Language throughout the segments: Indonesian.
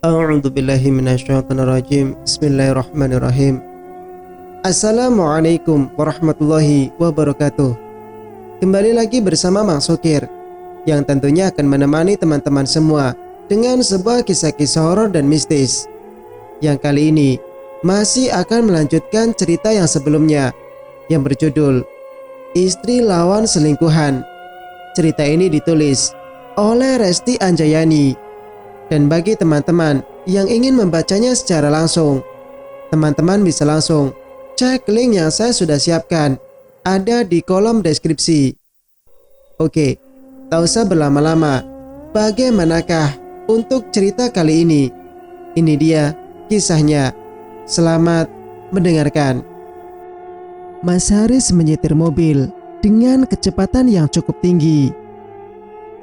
A'udzu billahi minasyaitonir rajim. Bismillahirrahmanirrahim. Assalamualaikum warahmatullahi wabarakatuh. Kembali lagi bersama Mang Sukir yang tentunya akan menemani teman-teman semua dengan sebuah kisah-kisah horor dan mistis. Yang kali ini masih akan melanjutkan cerita yang sebelumnya yang berjudul Istri Lawan Selingkuhan. Cerita ini ditulis oleh Resti Anjayani. Dan bagi teman-teman yang ingin membacanya secara langsung, teman-teman bisa langsung cek link yang saya sudah siapkan, ada di kolom deskripsi. Oke, tak usah berlama-lama. Bagaimanakah untuk cerita kali ini? Ini dia kisahnya. Selamat mendengarkan. Mas Haris menyetir mobil dengan kecepatan yang cukup tinggi.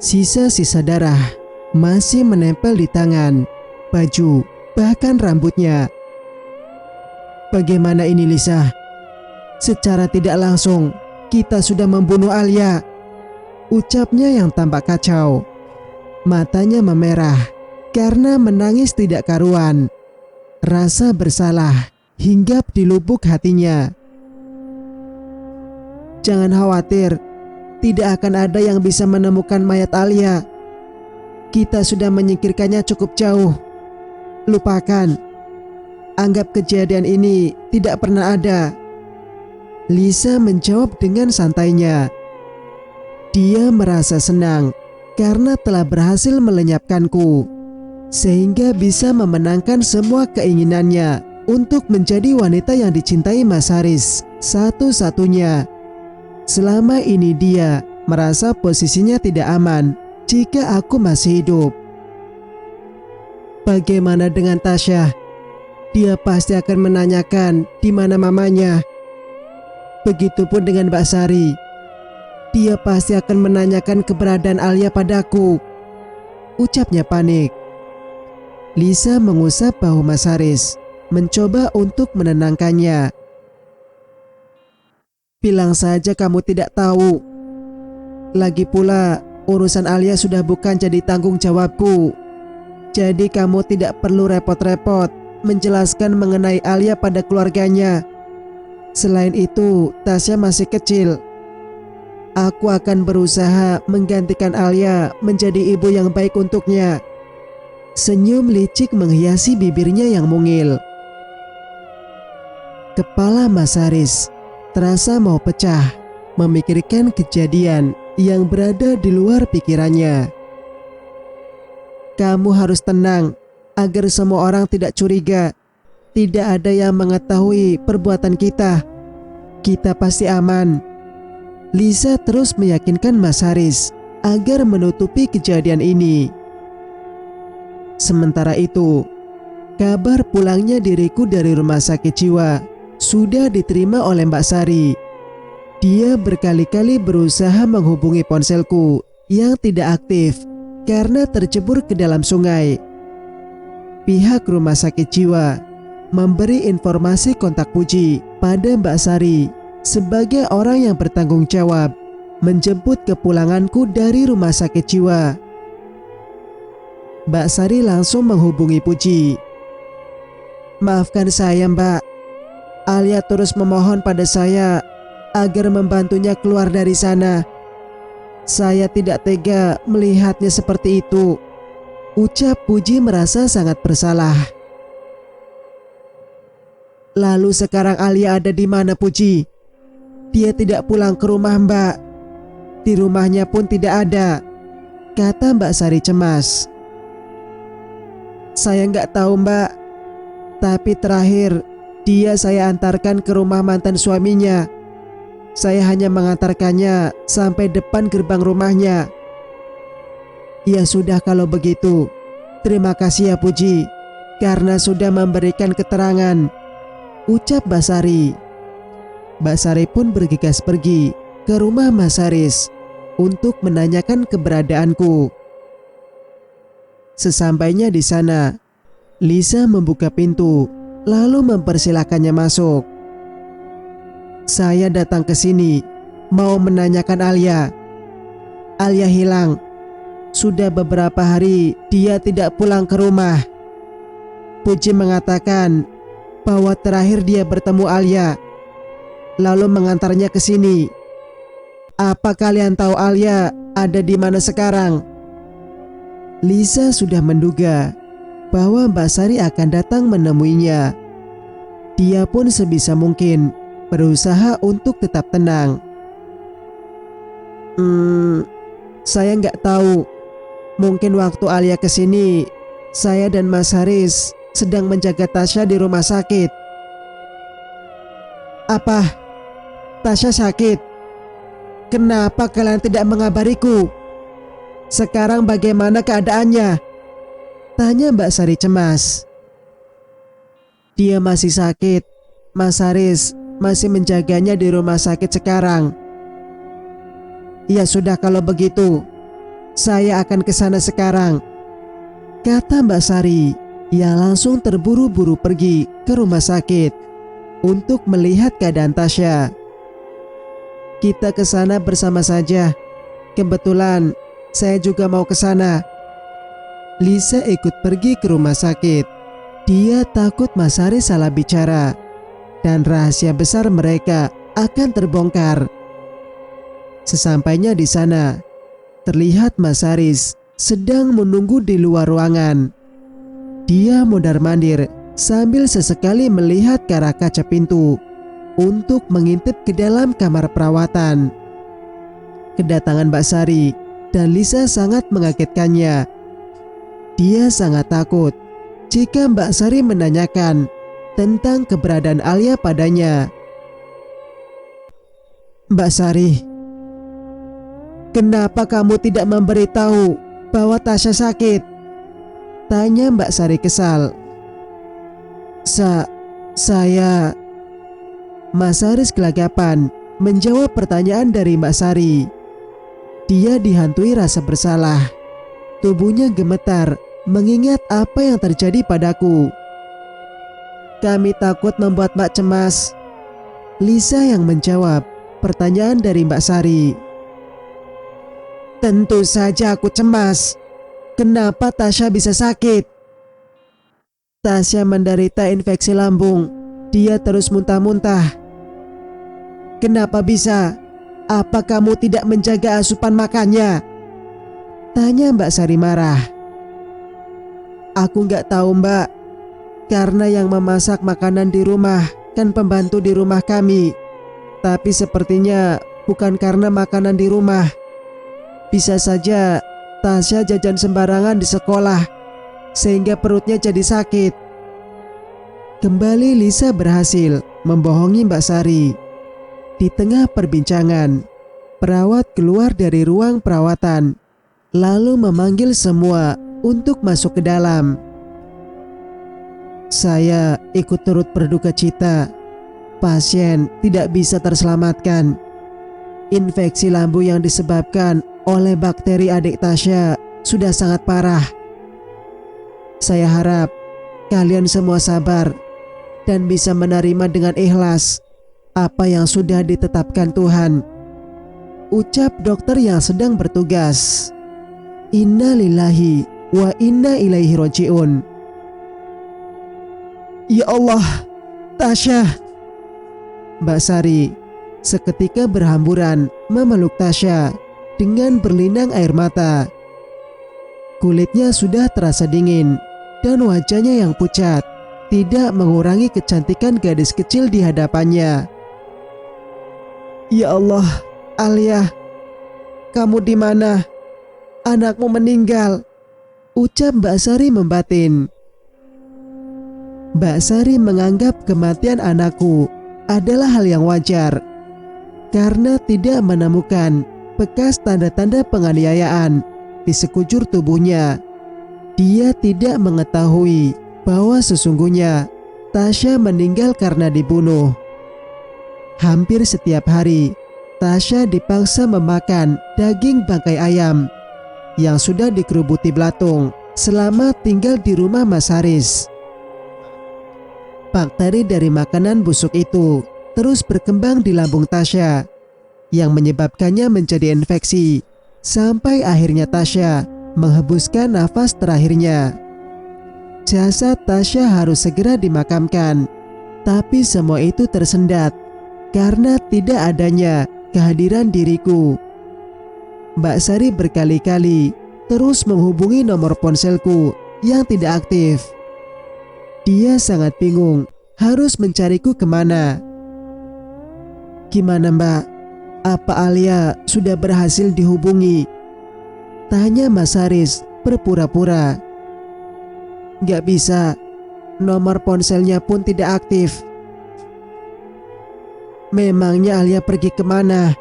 Sisa-sisa darah masih menempel di tangan, baju, bahkan rambutnya. Bagaimana ini, Lisa? Secara tidak langsung kita sudah membunuh Alia, ucapnya yang tampak kacau. Matanya memerah karena menangis tidak karuan. Rasa bersalah hinggap di lubuk hatinya. Jangan khawatir, tidak akan ada yang bisa menemukan mayat Alia. Kita sudah menyingkirkannya cukup jauh. Lupakan. Anggap kejadian ini tidak pernah ada. Lisa menjawab dengan santainya. Dia merasa senang karena telah berhasil melenyapkanku, sehingga bisa memenangkan semua keinginannya untuk menjadi wanita yang dicintai Mas Haris satu-satunya. Selama ini dia merasa posisinya tidak aman jika aku masih hidup. Bagaimana dengan Tasya? Dia pasti akan menanyakan di mana mamanya. Begitupun dengan Mbak Sari. Dia pasti akan menanyakan keberadaan Alia padaku, ucapnya panik. Lisa mengusap bahu Mas Haris, mencoba untuk menenangkannya. Bilang saja kamu tidak tahu. Lagi pula urusan Alia sudah bukan jadi tanggung jawabku. Jadi kamu tidak perlu repot-repot menjelaskan mengenai Alia pada keluarganya. Selain itu, Tasya masih kecil. Aku akan berusaha menggantikan Alia menjadi ibu yang baik untuknya. Senyum licik menghiasi bibirnya yang mungil. Kepala Mas Haris terasa mau pecah memikirkan kejadian yang berada di luar pikirannya. Kamu harus tenang agar semua orang tidak curiga. Tidak ada yang mengetahui perbuatan kita. Kita pasti aman. Lisa terus meyakinkan Mas Haris agar menutupi kejadian ini. Sementara itu, kabar pulangnya diriku dari rumah sakit jiwa sudah diterima oleh Mbak Sari. Dia berkali-kali berusaha menghubungi ponselku yang tidak aktif karena tercebur ke dalam sungai. Pihak rumah sakit jiwa memberi informasi kontak Puji pada Mbak Sari sebagai orang yang bertanggung jawab menjemput kepulanganku dari rumah sakit jiwa. Mbak Sari langsung menghubungi Puji. Maafkan saya, Mbak. Alia terus memohon pada saya agar membantunya keluar dari sana. Saya tidak tega melihatnya seperti itu, ucap Puji merasa sangat bersalah. Lalu sekarang Alia ada di mana, Puji? Dia tidak pulang ke rumah, Mbak. Di rumahnya pun tidak ada, kata Mbak Sari cemas. Saya nggak tahu, Mbak. Tapi terakhir dia saya antarkan ke rumah mantan suaminya. Saya hanya mengantarkannya sampai depan gerbang rumahnya. Ya sudah kalau begitu. Terima kasih ya Puji, karena sudah memberikan keterangan, ucap Mbak Sari. Mbak Sari pun bergegas pergi ke rumah Mas Haris untuk menanyakan keberadaanku. Sesampainya di sana, Lisa membuka pintu lalu mempersilakannya masuk. Saya datang ke sini mau menanyakan Alia. Alia hilang. Sudah beberapa hari dia tidak pulang ke rumah. Puji mengatakan bahwa terakhir dia bertemu Alia, lalu mengantarnya ke sini. Apa kalian tahu Alia ada di mana sekarang? Lisa sudah menduga bahwa Mbak Sari akan datang menemuinya. Dia pun sebisa mungkin berusaha untuk tetap tenang. Saya nggak tahu. Mungkin waktu Alia kesini, saya dan Mas Haris sedang menjaga Tasya di rumah sakit. Apa? Tasya sakit? Kenapa kalian tidak mengabariku? Sekarang bagaimana keadaannya? Tanya Mbak Sari cemas. Dia masih sakit. Mas Haris masih menjaganya di rumah sakit sekarang. Ya sudah kalau begitu, saya akan ke sana sekarang, kata Mbak Sari yang langsung terburu-buru pergi ke rumah sakit untuk melihat keadaan Tasya. Kita ke sana bersama saja. Kebetulan saya juga mau ke sana. Lisa ikut pergi ke rumah sakit. Dia takut Mas Haris salah bicara dan rahasia besar mereka akan terbongkar. Sesampainya di sana, terlihat Mas Haris sedang menunggu di luar ruangan. Dia mondar-mandir sambil sesekali melihat ke arah kaca pintu untuk mengintip ke dalam kamar perawatan. Kedatangan Mbak Sari dan Lisa sangat mengagetkannya. Dia sangat takut jika Mbak Sari menanyakan tentang keberadaan Alia padanya. Mbak Sari, kenapa kamu tidak memberitahu bahwa Tasya sakit? Tanya Mbak Sari kesal. Saya... Mas Haris gelagapan menjawab pertanyaan dari Mbak Sari. Dia dihantui rasa bersalah. Tubuhnya gemetar mengingat apa yang terjadi padaku. Kami takut membuat Mbak cemas. Lisa yang menjawab pertanyaan dari Mbak Sari. Tentu saja aku cemas. Kenapa Tasya bisa sakit? Tasya menderita infeksi lambung. Dia terus muntah-muntah. Kenapa bisa? Apa kamu tidak menjaga asupan makannya? Tanya Mbak Sari marah. Aku nggak tahu Mbak, karena yang memasak makanan di rumah kan pembantu di rumah kami. Tapi sepertinya bukan karena makanan di rumah. Bisa saja Tasya jajan sembarangan di sekolah sehingga perutnya jadi sakit. Kembali Lisa berhasil membohongi Mbak Sari. Di tengah perbincangan, perawat keluar dari ruang perawatan lalu memanggil semua untuk masuk ke dalam. Saya ikut turut berduka cita. Pasien tidak bisa terselamatkan. Infeksi lambung yang disebabkan oleh bakteri adik Tasya sudah sangat parah. Saya harap kalian semua sabar dan bisa menerima dengan ikhlas apa yang sudah ditetapkan Tuhan, ucap dokter yang sedang bertugas. Inna lillahi wa inna ilaihi roji'un. Ya Allah, Tasya. Mbak Sari seketika berhamburan memeluk Tasya dengan berlinang air mata. Kulitnya sudah terasa dingin dan wajahnya yang pucat tidak mengurangi kecantikan gadis kecil di hadapannya. Ya Allah, Alia, kamu di mana? Anakmu meninggal, ucap Mbak Sari membatin. Mbak Sari menganggap kematian anakku adalah hal yang wajar karena tidak menemukan bekas tanda-tanda penganiayaan di sekujur tubuhnya. Dia tidak mengetahui bahwa sesungguhnya Tasya meninggal karena dibunuh. Hampir setiap hari, Tasya dipaksa memakan daging bangkai ayam yang sudah dikerubuti belatung selama tinggal di rumah Mas Haris. Bakteri dari makanan busuk itu terus berkembang di lambung Tasya yang menyebabkannya menjadi infeksi sampai akhirnya Tasya menghembuskan nafas terakhirnya. jasad Tasya harus segera dimakamkan. Tapi semua itu tersendat karena tidak adanya kehadiran diriku. Mbak Sari berkali-kali terus menghubungi nomor ponselku yang tidak aktif. Dia sangat bingung harus mencariku kemana. "Gimana Mbak? Apa Alia sudah berhasil dihubungi?" tanya Mas Haris berpura-pura. "Gak bisa, nomor ponselnya pun tidak aktif." "Memangnya Alia pergi kemana?"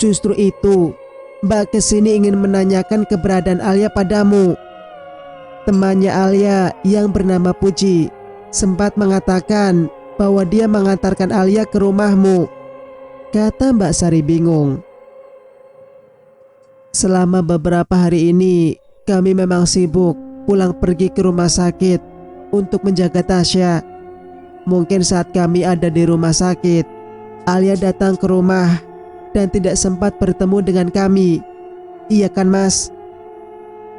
"Justru itu, Mbak kesini ingin menanyakan keberadaan Alia padamu. Temannya Alia yang bernama Puji sempat mengatakan bahwa dia mengantarkan Alia ke rumahmu," kata Mbak Sari bingung. "Selama beberapa hari ini kami memang sibuk pulang pergi ke rumah sakit untuk menjaga Tasya. Mungkin saat kami ada di rumah sakit, Alia datang ke rumah dan tidak sempat bertemu dengan kami. Iya kan Mas?"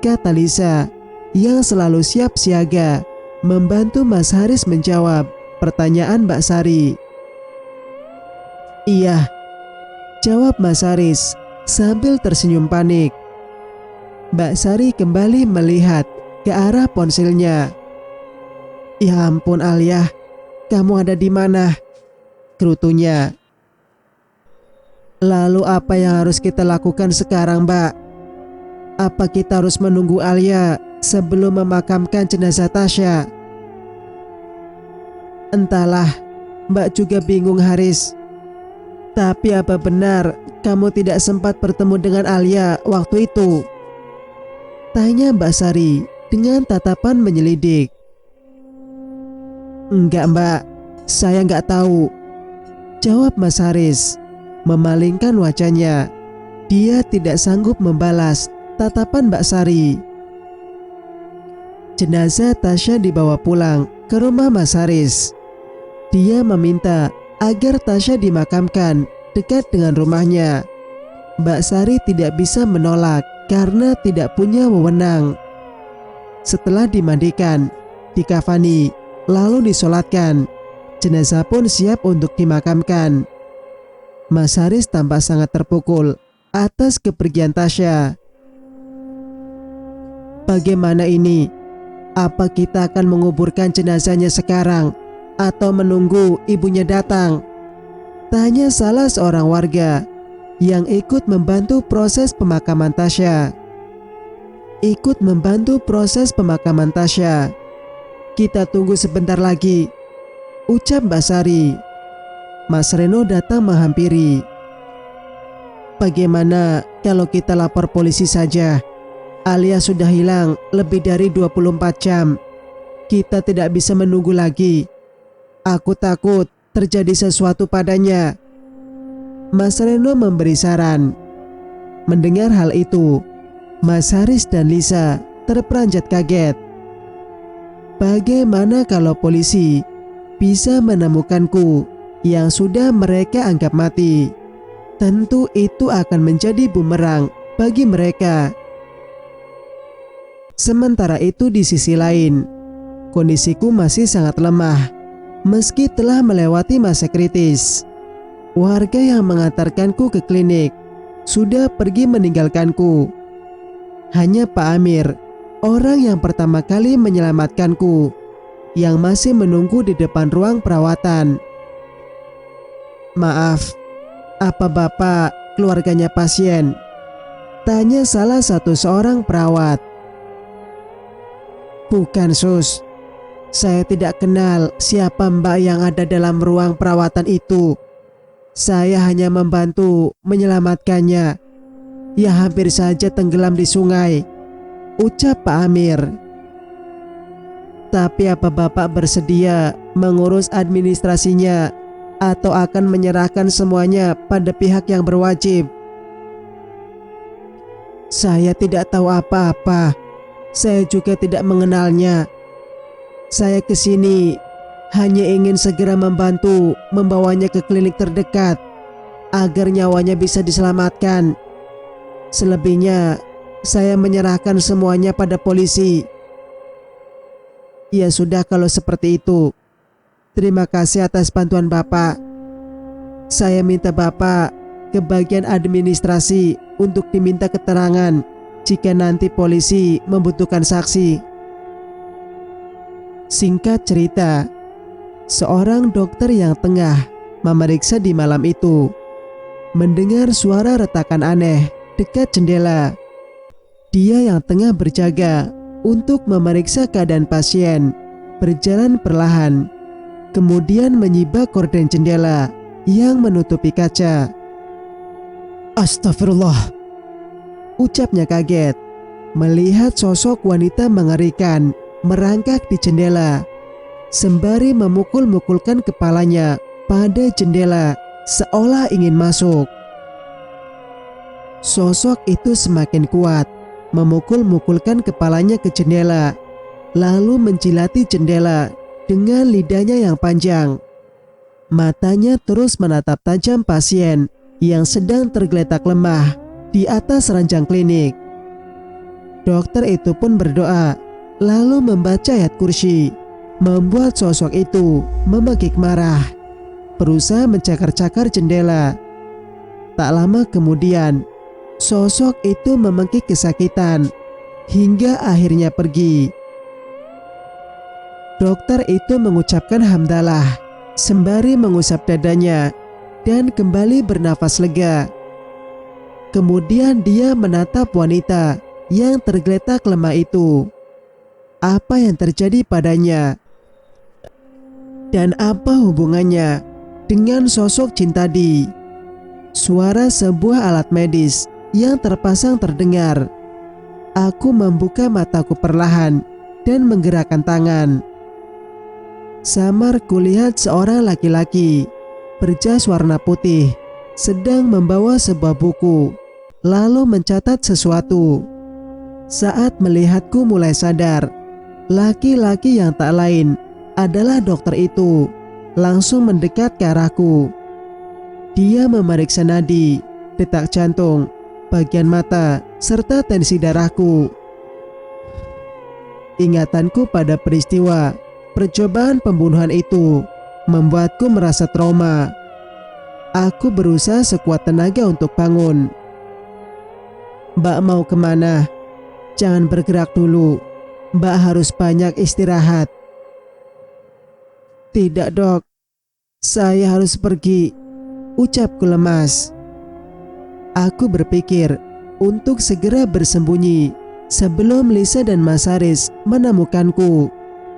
kata Lisa yang selalu siap siaga membantu Mas Haris menjawab pertanyaan Mbak Sari. "Iya," jawab Mas Haris sambil tersenyum panik. Mbak Sari kembali melihat ke arah ponselnya. "Ya ampun Alia, kamu ada di mana?" gerutunya. "Lalu apa yang harus kita lakukan sekarang Mbak? Apa kita harus menunggu Alia sebelum memakamkan jenazah Tasya?" "Entahlah, Mbak juga bingung Haris. Tapi apa benar kamu tidak sempat bertemu dengan Alia waktu itu?" tanya Mbak Sari dengan tatapan menyelidik. "Enggak Mbak, saya enggak tahu," jawab Mas Haris memalingkan wajahnya. Dia tidak sanggup membalas tatapan Mbak Sari. Jenazah Tasya dibawa pulang ke rumah Mas Haris. Dia meminta agar Tasya dimakamkan dekat dengan rumahnya. Mbak Sari tidak bisa menolak karena tidak punya wewenang. Setelah dimandikan, dikafani, lalu disolatkan, jenazah pun siap untuk dimakamkan. Mas Haris tampak sangat terpukul atas kepergian Tasya. "Bagaimana ini? Apa kita akan menguburkan jenazahnya sekarang atau menunggu ibunya datang?" tanya salah seorang warga yang ikut membantu proses pemakaman Tasya. "Ikut membantu proses pemakaman Tasya. Kita tunggu sebentar lagi," ucap Mbak Sari. Mas Reno datang menghampiri. "Bagaimana kalau kita lapor polisi saja? Alia sudah hilang lebih dari 24 jam. Kita tidak bisa menunggu lagi. Aku takut terjadi sesuatu padanya," Mas Reno memberi saran. Mendengar hal itu, Mas Haris dan Lisa terperanjat kaget. Bagaimana kalau polisi bisa menemukanku yang sudah mereka anggap mati? Tentu itu akan menjadi bumerang bagi mereka. Sementara itu di sisi lain, kondisiku masih sangat lemah meski telah melewati masa kritis. Warga yang mengantarkanku ke klinik sudah pergi meninggalkanku. Hanya Pak Amir, orang yang pertama kali menyelamatkanku, yang masih menunggu di depan ruang perawatan. "Maaf, apa Bapak keluarganya pasien?" tanya salah satu seorang perawat. "Bukan Sus, saya tidak kenal siapa Mbak yang ada dalam ruang perawatan itu. Saya hanya membantu menyelamatkannya. Ya hampir saja tenggelam di sungai," ucap Pak Amir. "Tapi apa Bapak bersedia mengurus administrasinya atau akan menyerahkan semuanya pada pihak yang berwajib?" "Saya tidak tahu apa-apa. Saya juga tidak mengenalnya. Saya kesini hanya ingin segera membantu membawanya ke klinik terdekat agar nyawanya bisa diselamatkan. Selebihnya saya menyerahkan semuanya pada polisi." Ya sudah kalau seperti itu. Terima kasih atas bantuan Bapak. Saya minta Bapak ke bagian administrasi untuk diminta keterangan jika nanti polisi membutuhkan saksi. Singkat cerita, seorang dokter yang tengah memeriksa di malam itu mendengar suara retakan aneh dekat jendela. Dia yang tengah berjaga untuk memeriksa keadaan pasien berjalan perlahan, kemudian menyibak gorden jendela yang menutupi kaca. Astagfirullah, ucapnya kaget melihat sosok wanita mengerikan merangkak di jendela sembari memukul-mukulkan kepalanya pada jendela seolah ingin masuk. Sosok itu semakin kuat memukul-mukulkan kepalanya ke jendela, lalu menjilati jendela dengan lidahnya yang panjang. Matanya terus menatap tajam pasien yang sedang tergeletak lemah di atas ranjang klinik. Dokter itu pun berdoa, lalu membaca ayat kursi, membuat sosok itu memekik marah, berusaha mencakar-cakar jendela. Tak lama kemudian, sosok itu memekik kesakitan hingga akhirnya pergi. Dokter itu mengucapkan hamdalah sembari mengusap dadanya dan kembali bernafas lega. Kemudian dia menatap wanita yang tergeletak lemah itu. Apa yang terjadi padanya? Dan apa hubungannya dengan sosok jin tadi? Suara sebuah alat medis yang terpasang terdengar. Aku membuka mataku perlahan dan menggerakkan tangan. Samar kulihat seorang laki-laki berjas warna putih sedang membawa sebuah buku, lalu mencatat sesuatu. Saat melihatku mulai sadar, laki-laki yang tak lain adalah dokter itu langsung mendekat ke arahku. Dia memeriksa nadi, detak jantung, bagian mata, serta tensi darahku. Ingatanku pada peristiwa percobaan pembunuhan itu membuatku merasa trauma. Aku berusaha sekuat tenaga untuk bangun. Mbak mau kemana? Jangan bergerak dulu. Mbak harus banyak istirahat. Tidak dok, saya harus pergi, ucapku lemas. Aku berpikir untuk segera bersembunyi sebelum Lisa dan Mas Haris menemukanku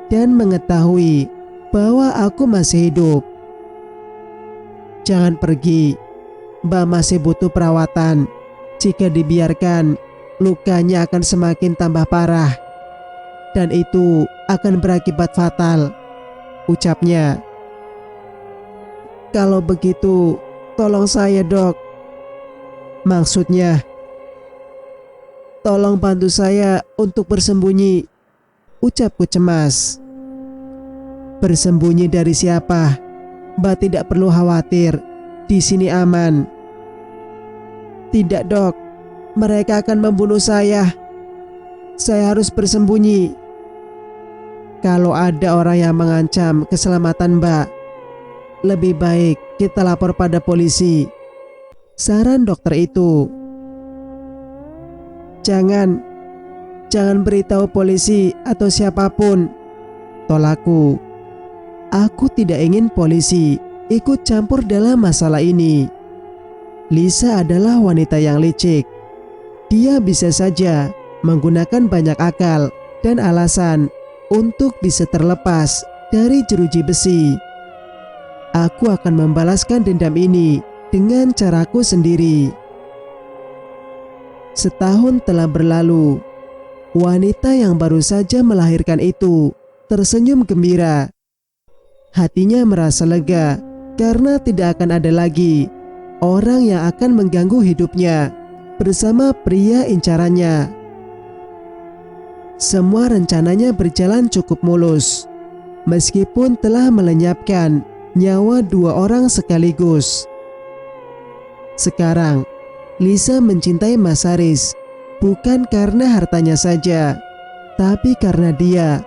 dan mengetahui bahwa aku masih hidup. Jangan pergi, Mbak masih butuh perawatan. Jika dibiarkan, lukanya akan semakin tambah parah dan itu akan berakibat fatal, ucapnya. Kalau begitu, tolong saya dok. Maksudnya? Tolong bantu saya untuk bersembunyi, ucapku cemas. Bersembunyi dari siapa? Mbak tidak perlu khawatir, di sini aman. Tidak dok, mereka akan membunuh saya. Saya harus bersembunyi. Kalau ada orang yang mengancam keselamatan Mbak, lebih baik kita lapor pada polisi, saran dokter itu. Jangan beritahu polisi atau siapapun, tolakku. Aku tidak ingin polisi ikut campur dalam masalah ini. Lisa adalah wanita yang licik. Dia bisa saja menggunakan banyak akal dan alasan untuk bisa terlepas dari jeruji besi. Aku akan membalaskan dendam ini dengan caraku sendiri. Setahun telah berlalu. Wanita yang baru saja melahirkan itu tersenyum gembira. Hatinya merasa lega karena tidak akan ada lagi orang yang akan mengganggu hidupnya bersama pria incarannya. Semua rencananya berjalan cukup mulus, meskipun telah melenyapkan nyawa 2 orang sekaligus. Sekarang, Lisa mencintai Mas Haris bukan karena hartanya saja, tapi karena dia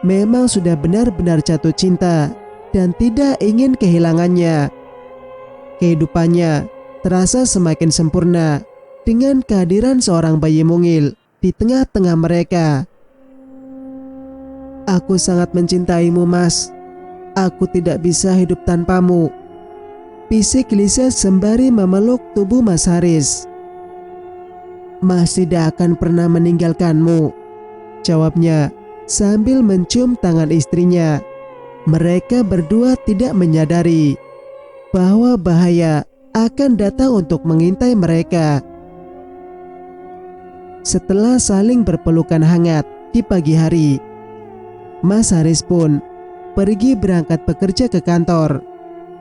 memang sudah benar-benar jatuh cinta dan tidak ingin kehilangannya. Kehidupannya terasa semakin sempurna dengan kehadiran seorang bayi mungil di tengah-tengah mereka. "Aku sangat mencintaimu, Mas. Aku tidak bisa hidup tanpamu," bisik Lisa sembari memeluk tubuh Mas Haris. "Mas tidak akan pernah meninggalkanmu," jawabnya sambil mencium tangan istrinya. Mereka berdua tidak menyadari bahwa bahaya akan datang untuk mengintai mereka. Setelah saling berpelukan hangat di pagi hari, Mas Haris pun pergi berangkat bekerja ke kantor.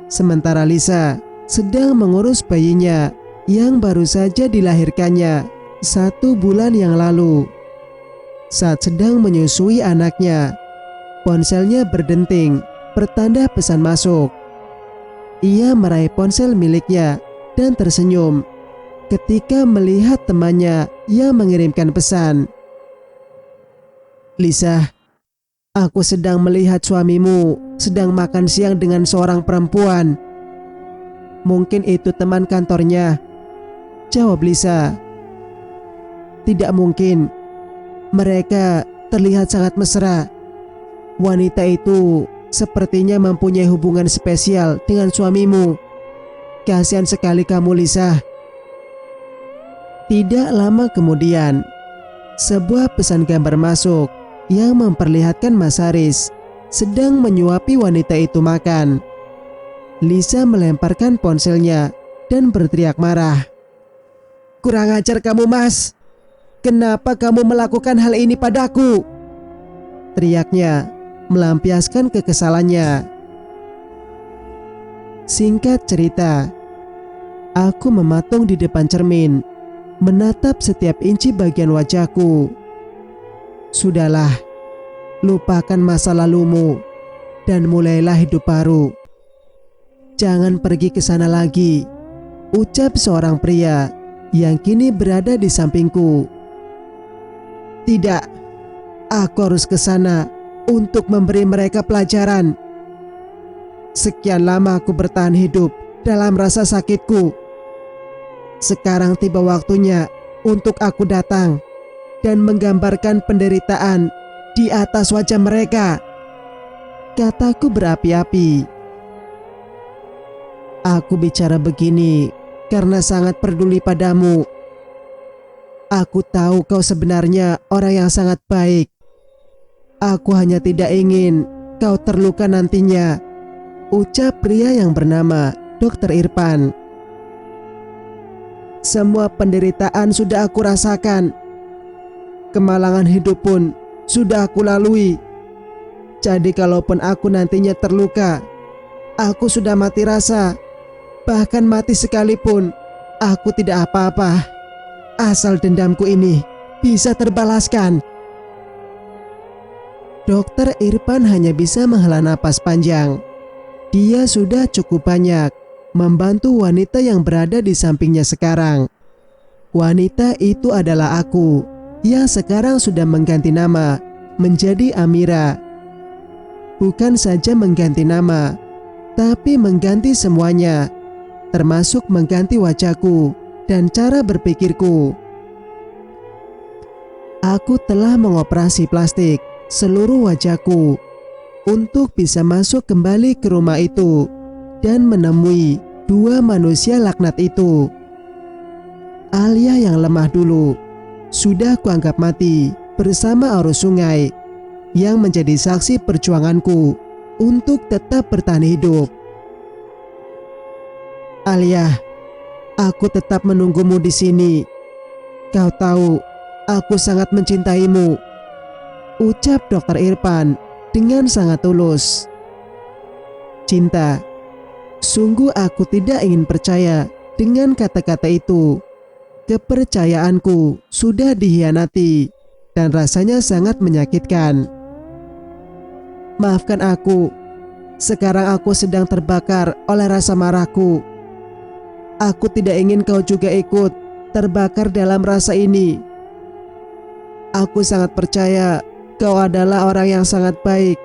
Sementara Lisa sedang mengurus bayinya yang baru saja dilahirkannya 1 bulan yang lalu. Saat sedang menyusui anaknya, ponselnya berdenting, pertanda pesan masuk. Ia meraih ponsel miliknya dan tersenyum ketika melihat temannya yang mengirimkan pesan. "Lisa, aku sedang melihat suamimu sedang makan siang dengan seorang perempuan. Mungkin itu teman kantornya," jawab Lisa. "Tidak mungkin. Mereka terlihat sangat mesra. Wanita itu sepertinya mempunyai hubungan spesial dengan suamimu. Kasihan sekali kamu, Lisa." Tidak lama kemudian, sebuah pesan gambar masuk yang memperlihatkan Mas Haris sedang menyuapi wanita itu makan. Lisa melemparkan ponselnya dan berteriak marah. "Kurang ajar kamu, Mas. Kenapa kamu melakukan hal ini padaku?" teriaknya melampiaskan kekesalannya. Singkat cerita, aku mematung di depan cermin, menatap setiap inci bagian wajahku. Sudahlah, lupakan masa lalumu dan mulailah hidup baru. Jangan pergi ke sana lagi, ucap seorang pria yang kini berada di sampingku. Tidak, aku harus ke sana untuk memberi mereka pelajaran. Sekian lama aku bertahan hidup dalam rasa sakitku. Sekarang tiba waktunya untuk aku datang dan menggambarkan penderitaan di atas wajah mereka, kataku berapi-api. Aku bicara begini karena sangat peduli padamu. Aku tahu kau sebenarnya orang yang sangat baik. Aku hanya tidak ingin kau terluka nantinya, ucap pria yang bernama Dr. Irfan. Semua penderitaan sudah aku rasakan. Kemalangan hidup pun sudah aku lalui. Jadi kalaupun aku nantinya terluka, aku sudah mati rasa. Bahkan mati sekalipun, aku tidak apa-apa. Asal dendamku ini bisa terbalaskan. Dokter Irfan hanya bisa menghela napas panjang. Dia sudah cukup banyak membantu wanita yang berada di sampingnya sekarang. Wanita itu adalah aku, yang sekarang sudah mengganti nama menjadi Amira. Bukan saja mengganti nama, tapi mengganti semuanya, termasuk mengganti wajahku dan cara berpikirku. Aku telah mengoperasi plastik seluruh wajahku untuk bisa masuk kembali ke rumah itu dan menemui 2 manusia laknat itu. Alia yang lemah dulu sudah kuanggap mati bersama arus sungai yang menjadi saksi perjuanganku untuk tetap bertahan hidup. Alia, aku tetap menunggumu di sini. Kau tahu, aku sangat mencintaimu, ucap Dr. Irfan dengan sangat tulus. Cinta. Sungguh aku tidak ingin percaya dengan kata-kata itu. Kepercayaanku sudah dihianati dan rasanya sangat menyakitkan. Maafkan aku. Sekarang aku sedang terbakar oleh rasa marahku. Aku tidak ingin kau juga ikut terbakar dalam rasa ini. Aku sangat percaya kau adalah orang yang sangat baik.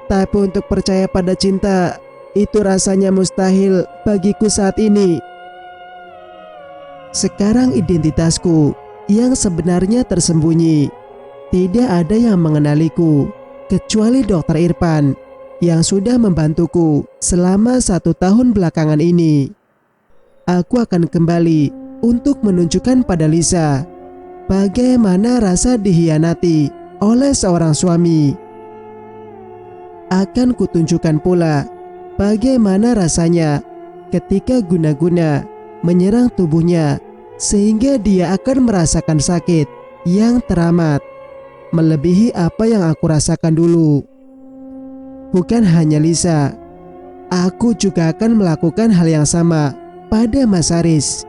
Tapi untuk percaya pada cinta, itu rasanya mustahil bagiku saat ini. Sekarang identitasku yang sebenarnya tersembunyi. Tidak ada yang mengenaliku, kecuali Dr. Irfan yang sudah membantuku selama 1 tahun belakangan ini. Aku akan kembali untuk menunjukkan pada Lisa bagaimana rasa dihianati oleh seorang suami. Akan kutunjukkan pula bagaimana rasanya ketika guna-guna menyerang tubuhnya sehingga dia akan merasakan sakit yang teramat melebihi apa yang aku rasakan dulu. Bukan hanya Lisa, aku juga akan melakukan hal yang sama pada Mas Haris,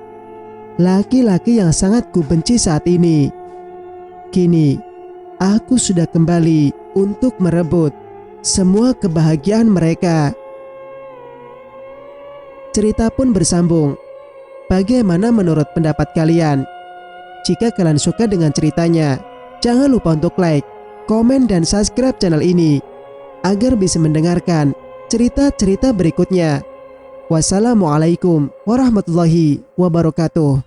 laki-laki yang sangat kubenci saat ini. Kini, aku sudah kembali untuk merebut semua kebahagiaan mereka. Cerita pun bersambung. Bagaimana menurut pendapat kalian? Jika kalian suka dengan ceritanya, jangan lupa untuk like, komen, dan subscribe channel ini agar bisa mendengarkan cerita-cerita berikutnya. Wassalamualaikum warahmatullahi wabarakatuh.